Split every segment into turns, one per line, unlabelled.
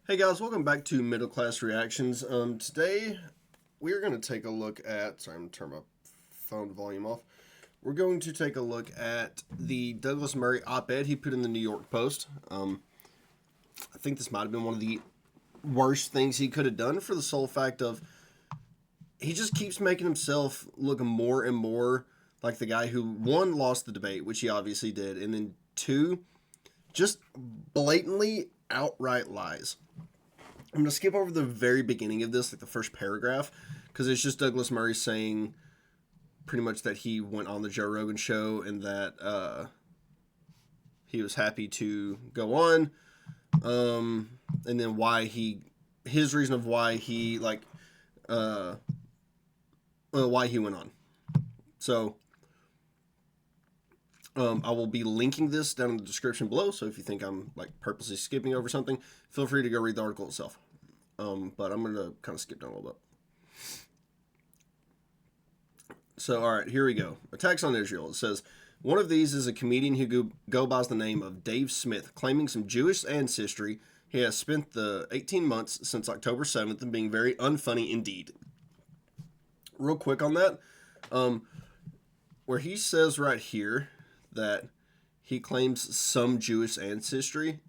Hey guys, welcome back to Middle Class Reactions. Today we are going to take a look at. Sorry, I'm going to turn my phone volume off. We're going to take a look at the Douglas Murray op-ed he put in the New York Post. I think this might have been one of the worst things he could have done for the sole fact of he just keeps making himself look more and more like the guy who, one, lost the debate, which he obviously did, and then two, just blatantly outright lies. I'm going to skip over the very beginning of this, like the first paragraph, because it's just Douglas Murray saying pretty much that he went on the Joe Rogan show and that he was happy to go on, and then his reason of why he why he went on. So I will be linking this down in the description below, so if you think I'm purposely skipping over something, feel free to go read the article itself. But I'm going to kind of skip down a little bit. So, all right, here we go. Attacks on Israel. It says, one of these is a comedian who go by the name of Dave Smith, claiming some Jewish ancestry. He has spent the 18 months since October 7th and being very unfunny indeed. Real quick on that, where he says right here that he claims some Jewish ancestry.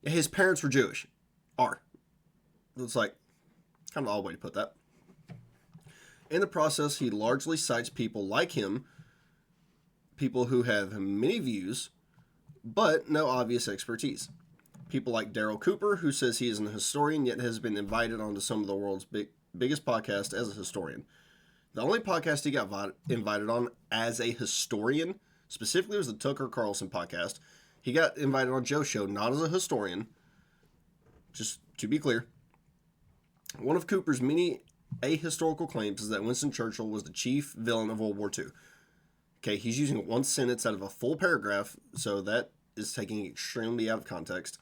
His parents were Jewish. It's like kind of an odd way to put that. In the process, he largely cites people like him, people who have many views, but no obvious expertise. People like Daryl Cooper, who says he is an historian, yet has been invited onto some of the world's biggest podcasts as a historian. The only podcast he got invited on as a historian, specifically, was the Tucker Carlson podcast. He got invited on Joe's show, not as a historian, just to be clear. One of Cooper's many ahistorical claims is that Winston Churchill was the chief villain of World War II. Okay, he's using one sentence out of a full paragraph, so that is taking extremely out of context.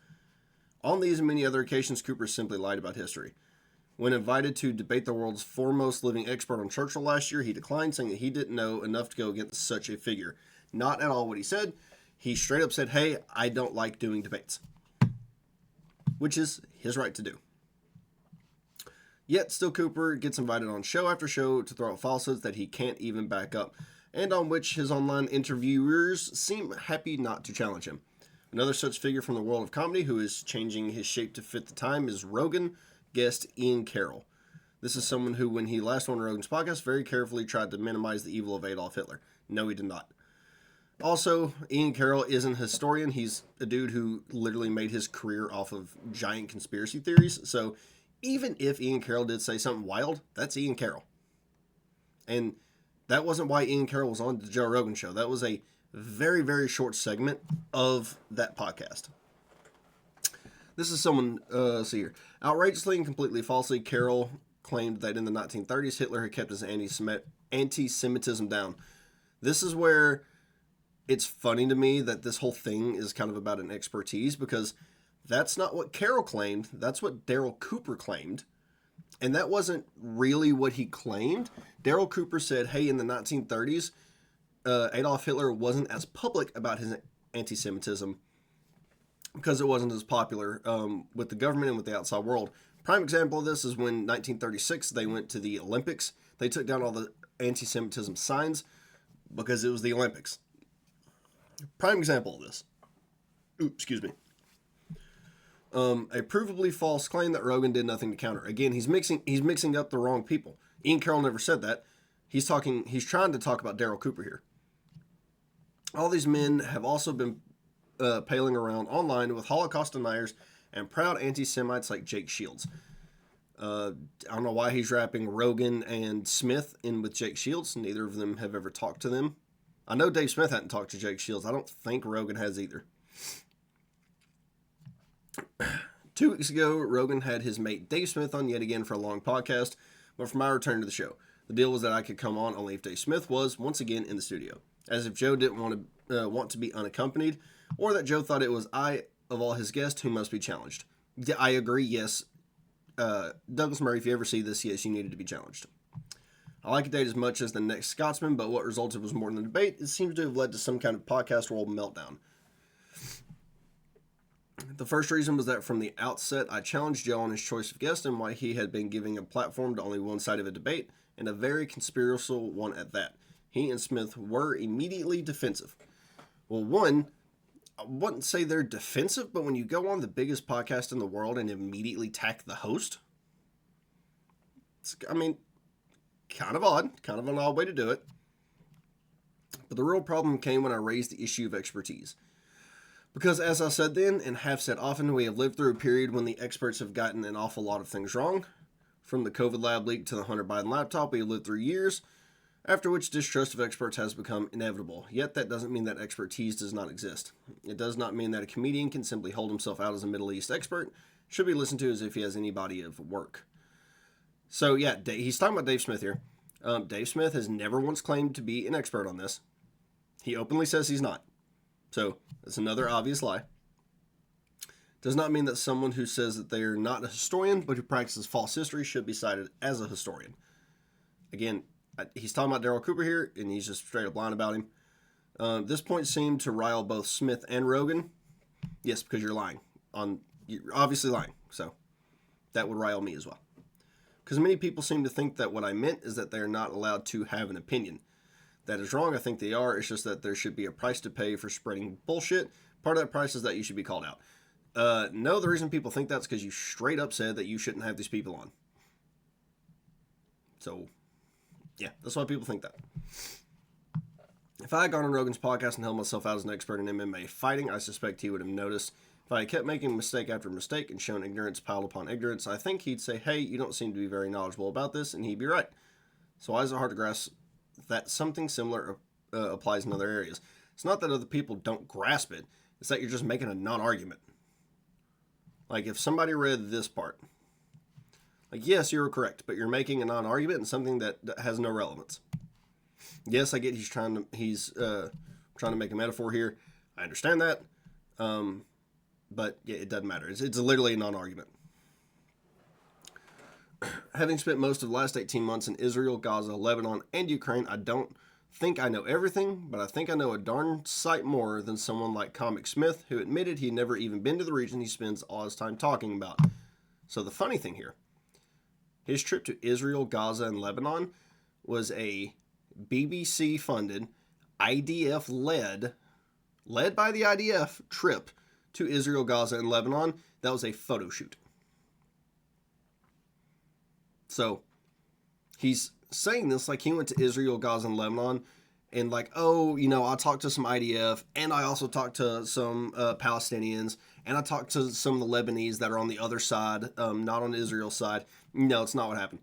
On these and many other occasions, Cooper simply lied about history. When invited to debate the world's foremost living expert on Churchill last year, he declined, saying that he didn't know enough to go against such a figure. Not at all what he said. He straight up said, hey, I don't like doing debates. Which is his right to do. Yet, still Cooper gets invited on show after show to throw out falsehoods that he can't even back up, and on which his online interviewers seem happy not to challenge him. Another such figure from the world of comedy who is changing his shape to fit the time is Rogan guest Ian Carroll. This is someone who, when he last won Rogan's podcast, very carefully tried to minimize the evil of Adolf Hitler. No, he did not. Also, Ian Carroll isn't a historian. He's a dude who literally made his career off of giant conspiracy theories, so even if Ian Carroll did say something wild, that's Ian Carroll. And that wasn't why Ian Carroll was on the Joe Rogan show. That was a very, very short segment of that podcast. This is someone, see here. Outrageously and completely falsely, Carroll claimed that in the 1930s, Hitler had kept his anti-Semitism down. This is where it's funny to me that this whole thing is kind of about an expertise, because that's not what Carroll claimed. That's what Daryl Cooper claimed. And that wasn't really what he claimed. Daryl Cooper said, hey, in the 1930s, Adolf Hitler wasn't as public about his anti-Semitism because it wasn't as popular with the government and with the outside world. Prime example of this is when 1936 they went to the Olympics. They took down all the anti-Semitism signs because it was the Olympics. Prime example of this. Oops, excuse me. A provably false claim that Rogan did nothing to counter. Again, he's mixing up the wrong people. Ian Carroll never said that. He's trying to talk about Daryl Cooper here. All these men have also been paling around online with Holocaust deniers and proud anti-Semites like Jake Shields. I don't know why he's wrapping Rogan and Smith in with Jake Shields. Neither of them have ever talked to them. I know Dave Smith hadn't talked to Jake Shields. I don't think Rogan has either. 2 weeks ago, Rogan had his mate Dave Smith on yet again for a long podcast, but for my return to the show, the deal was that I could come on only if Dave Smith was, once again, in the studio. As if Joe didn't want to be unaccompanied, or that Joe thought it was I, of all his guests, who must be challenged. I agree, yes. Douglas Murray, if you ever see this, yes, you needed to be challenged. I like a date as much as the next Scotsman, but what resulted was more than a debate. It seems to have led to some kind of podcast world meltdown. The first reason was that from the outset, I challenged Joe on his choice of guest and why he had been giving a platform to only one side of a debate, and a very conspiratorial one at that. He and Smith were immediately defensive. Well, one, I wouldn't say they're defensive, but when you go on the biggest podcast in the world and immediately attack the host, it's, kind of odd, kind of an odd way to do it. But the real problem came when I raised the issue of expertise. Because as I said then, and have said often, we have lived through a period when the experts have gotten an awful lot of things wrong. From the COVID lab leak to the Hunter Biden laptop, we have lived through years, after which distrust of experts has become inevitable. Yet that doesn't mean that expertise does not exist. It does not mean that a comedian can simply hold himself out as a Middle East expert, should be listened to as if he has any body of work. So yeah, he's talking about Dave Smith here. Dave Smith has never once claimed to be an expert on this. He openly says he's not. So that's another obvious lie. Does not mean that someone who says that they are not a historian, but who practices false history, should be cited as a historian. Again, he's talking about Daryl Cooper here, and he's just straight up lying about him. This point seemed to rile both Smith and Rogan. Yes, because you're lying. You're obviously lying. So that would rile me as well. Because many people seem to think that what I meant is that they are not allowed to have an opinion. That is wrong. I think they are. It's just that there should be a price to pay for spreading bullshit. Part of that price is that you should be called out. No, the reason people think that's because you straight up said that you shouldn't have these people on. So, yeah, that's why people think that. If I had gone on Rogan's podcast and held myself out as an expert in MMA fighting, I suspect he would have noticed. If I had kept making mistake after mistake and shown ignorance piled upon ignorance, I think he'd say, hey, you don't seem to be very knowledgeable about this, and he'd be right. So why is it hard to grasp that something similar applies in other areas? It's not that other people don't grasp it. It's that you're just making a non-argument. Like, if somebody read this part, like, yes, you're correct, but you're making a non-argument and something that has no relevance. Yes, I get he's trying to make a metaphor here. I understand that. But yeah, it doesn't matter. It's literally a non-argument. Having spent most of the last 18 months in Israel, Gaza, Lebanon, and Ukraine, I don't think I know everything, but I think I know a darn sight more than someone like Comic Smith, who admitted he'd never even been to the region he spends all his time talking about. So the funny thing here, his trip to Israel, Gaza, and Lebanon was a BBC-funded, IDF-led by the IDF trip to Israel, Gaza, and Lebanon. That was a photo shoot. So he's saying this like he went to Israel, Gaza, and Lebanon, and like, oh, I talked to some IDF, and I also talked to some Palestinians, and I talked to some of the Lebanese that are on the other side, not on Israel's side. No, it's not what happened.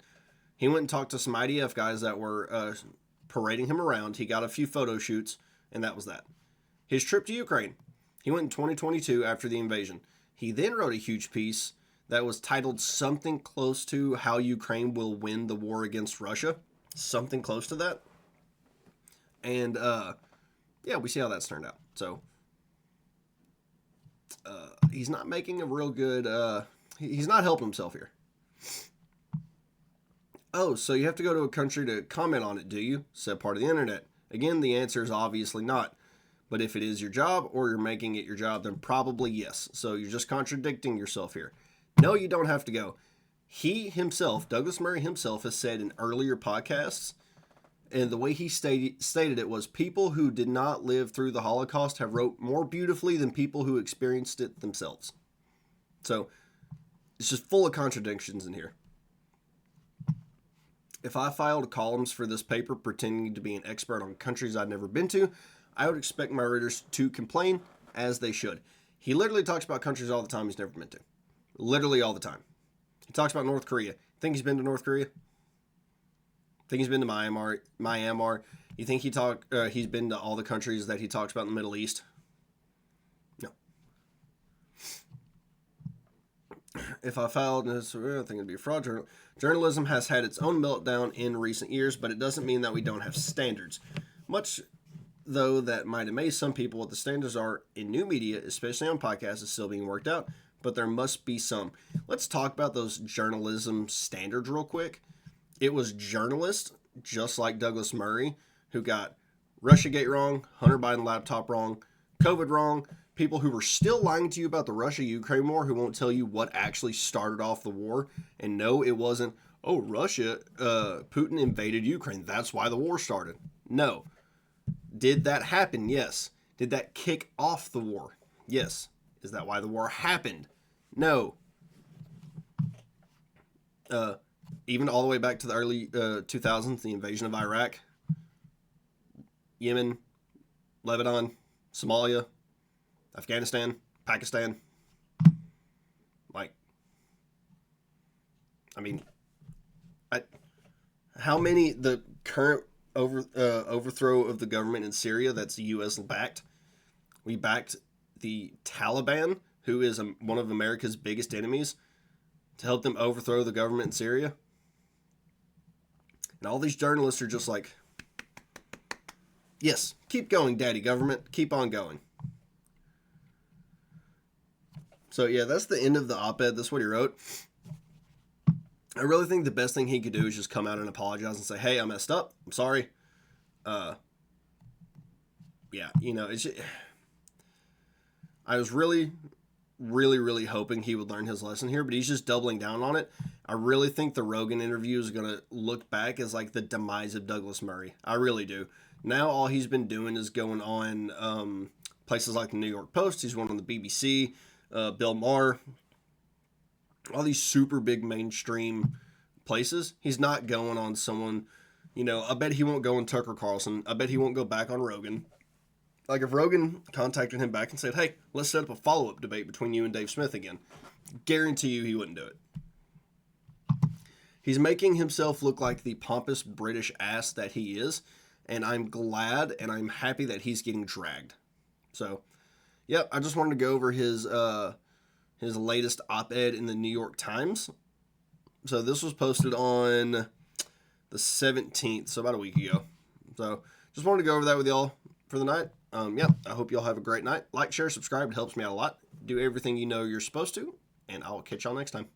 He went and talked to some IDF guys that were parading him around. He got a few photo shoots, and that was that. His trip to Ukraine, he went in 2022 after the invasion. He then wrote a huge piece that was titled something close to how Ukraine will win the war against Russia. Something close to that. And, yeah, we see how that's turned out. So, he's not making a real good, he's not helping himself here. Oh, so you have to go to a country to comment on it, do you? Said part of the internet. Again, the answer is obviously not. But if it is your job or you're making it your job, then probably yes. So you're just contradicting yourself here. No, you don't have to go. He himself, Douglas Murray himself, has said in earlier podcasts, and the way he stated it was, people who did not live through the Holocaust have wrote more beautifully than people who experienced it themselves. So it's just full of contradictions in here. If I filed columns for this paper pretending to be an expert on countries I'd never been to, I would expect my readers to complain, as they should. He literally talks about countries all the time he's never been to. Literally all the time. He talks about North Korea. Think he's been to North Korea? Think he's been to Myanmar? You think he's been to all the countries that he talks about in the Middle East? No. If I filed this, I think it'd be a fraud. Journalism has had its own meltdown in recent years, but it doesn't mean that we don't have standards. Much though that might amaze some people, what the standards are in new media, especially on podcasts, is still being worked out, but there must be some. Let's talk about those journalism standards real quick. It was journalists, just like Douglas Murray, who got Russiagate wrong, Hunter Biden laptop wrong, COVID wrong, people who were still lying to you about the Russia-Ukraine war, who won't tell you what actually started off the war. And no, it wasn't, oh, Russia, Putin invaded Ukraine, that's why the war started. No. Did that happen? Yes. Did that kick off the war? Yes. Is that why the war happened? No. Even all the way back to the early 2000s, the invasion of Iraq, Yemen, Lebanon, Somalia, Afghanistan, Pakistan. Like, I mean, how many, the current overthrow of the government in Syria that's U.S. backed? We backed the Taliban, who is one of America's biggest enemies, to help them overthrow the government in Syria. And all these journalists are just like, yes, keep going, daddy government, keep on going. So yeah, that's the end of the op-ed. That's what he wrote. I really think the best thing he could do is just come out and apologize and say, hey, I messed up. I'm sorry. Yeah, you know, it's just, I was really hoping he would learn his lesson here, but he's just doubling down on it. I really think the Rogan interview is going to look back as like the demise of Douglas Murray. I really do. Now all he's been doing is going on places like the New York Post. He's going on the BBC, Bill Maher, all these super big mainstream places. He's not going on someone, you know, I bet he won't go on Tucker Carlson. I bet he won't go back on Rogan. Like if Rogan contacted him back and said, hey, let's set up a follow-up debate between you and Dave Smith again, guarantee you he wouldn't do it. He's making himself look like the pompous British ass that he is, and I'm glad and I'm happy that he's getting dragged. So, yep, I just wanted to go over his latest op-ed in the New York Times. So this was posted on the 17th, so about a week ago. So just wanted to go over that with y'all for the night. Yeah, I hope y'all have a great night. Like, share, subscribe. It helps me out a lot. Do everything you know you're supposed to, and I'll catch y'all next time.